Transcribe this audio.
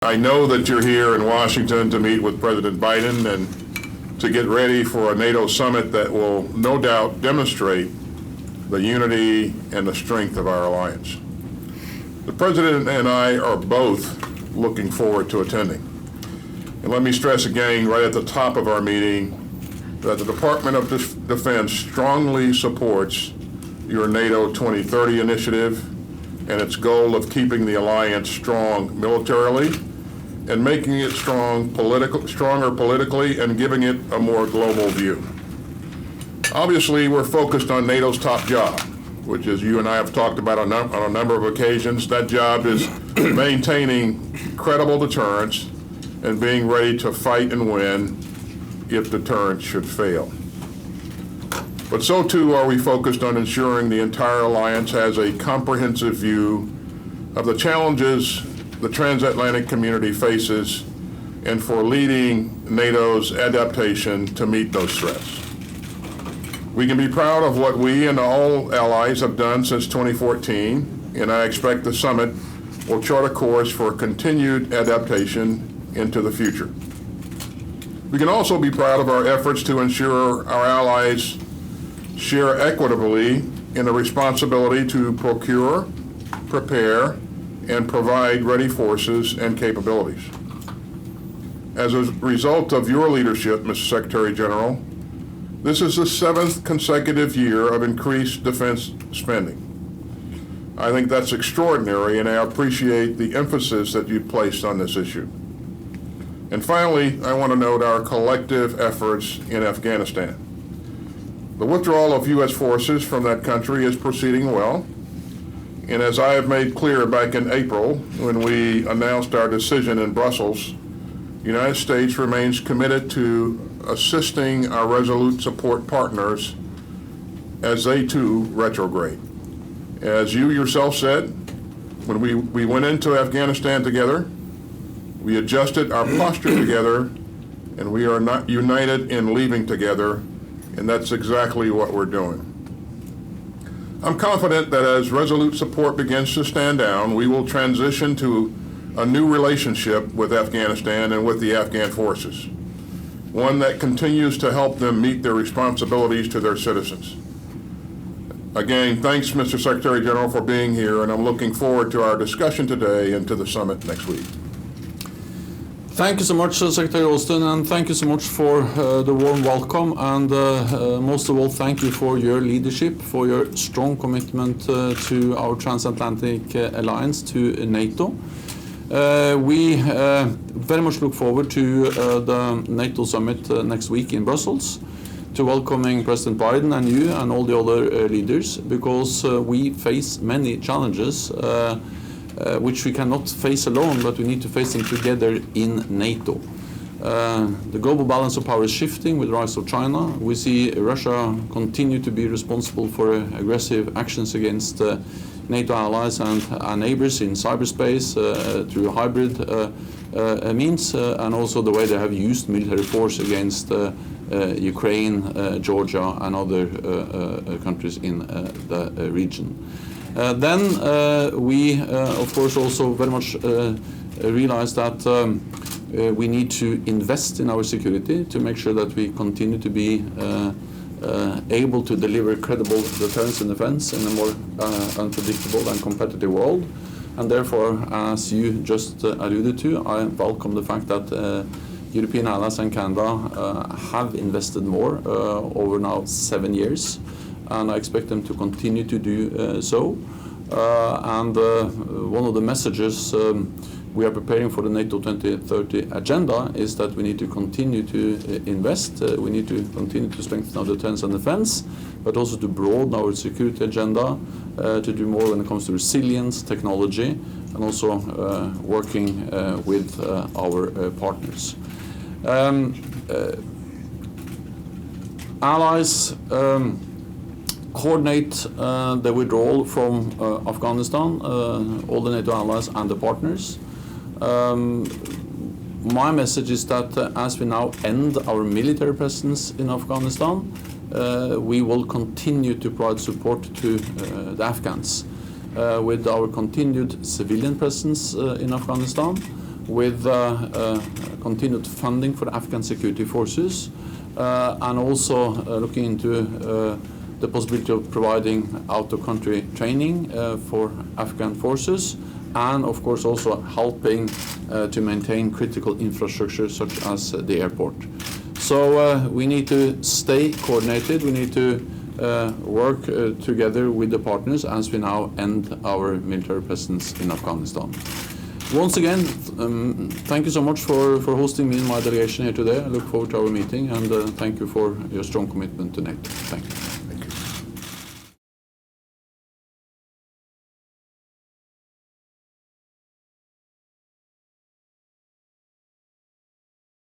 I know that you're here in Washington to meet with President Biden and to get ready for a NATO summit that will no doubt demonstrate the unity and the strength of our alliance. The President and I are both looking forward to attending. And let me stress again right at the top of our meeting that the Department of Defense strongly supports your NATO 2030 initiative and its goal of keeping the alliance strong militarily and making it stronger politically and giving it a more global view. Obviously, we're focused on NATO's top job, which, as you and I have talked about on a number of occasions, that job is maintaining credible deterrence and being ready to fight and win if deterrence should fail. But so too are we focused on ensuring the entire alliance has a comprehensive view of the challenges the transatlantic community faces and for leading NATO's adaptation to meet those threats. We can be proud of what we and all allies have done since 2014, and I expect the summit will chart a course for continued adaptation into the future. We can also be proud of our efforts to ensure our allies share equitably in the responsibility to procure, prepare, and provide ready forces and capabilities. As a result of your leadership, Mr. Secretary General, this is the 7th consecutive year of increased defense spending. I think that's extraordinary, and I appreciate the emphasis that you've placed on this issue. And finally, I want to note our collective efforts in Afghanistan. The withdrawal of U.S. forces from that country is proceeding well. And as I have made clear back in April, when we announced our decision in Brussels, the United States remains committed to assisting our resolute support partners as they too retrograde. As you yourself said, when we went into Afghanistan together, we adjusted our posture together, and we are not united in leaving together, and that's exactly what we're doing. I'm confident that as resolute support begins to stand down, we will transition to a new relationship with Afghanistan and with the Afghan forces, one that continues to help them meet their responsibilities to their citizens. Again, thanks, Mr. Secretary General, for being here, and I'm looking forward to our discussion today and to the summit next week. Thank you so much, Secretary Austin, and thank you so much for the warm welcome, and most of all, thank you for your leadership, for your strong commitment to our transatlantic alliance, to NATO. We very much look forward to the NATO summit next week in Brussels, to welcoming President Biden and you and all the other leaders, because we face many challenges which we cannot face alone, but we need to face them together in NATO. The global balance of power is shifting with the rise of China. We see Russia continue to be responsible for aggressive actions against NATO allies and our neighbors in cyberspace through hybrid means, and also the way they have used military force against Ukraine, Georgia, and other countries in the region. Then we, of course, also very much realize that we need to invest in our security to make sure that we continue to be able to deliver credible deterrence and defense in a more unpredictable and competitive world. And therefore, as you just alluded to, I welcome the fact that European allies and Canada have invested more over now 7 years. And I expect them to continue to do so. And one of the messages we are preparing for the NATO 2030 agenda is that we need to continue to invest, we need to continue to strengthen our deterrence and defense, but also to broaden our security agenda, to do more when it comes to resilience, technology, and also working with our partners. Allies coordinate the withdrawal from Afghanistan, all the NATO allies and the partners. My message is that as we now end our military presence in Afghanistan, we will continue to provide support to the Afghans with our continued civilian presence in Afghanistan, with continued funding for the Afghan security forces, and also looking into the possibility of providing out-of-country training for Afghan forces, and of course also helping to maintain critical infrastructure such as the airport. So we need to stay coordinated, we need to work together with the partners as we now end our military presence in Afghanistan. Once again, thank you so much for hosting me and my delegation here today. I look forward to our meeting, and thank you for your strong commitment to NATO. Thank you.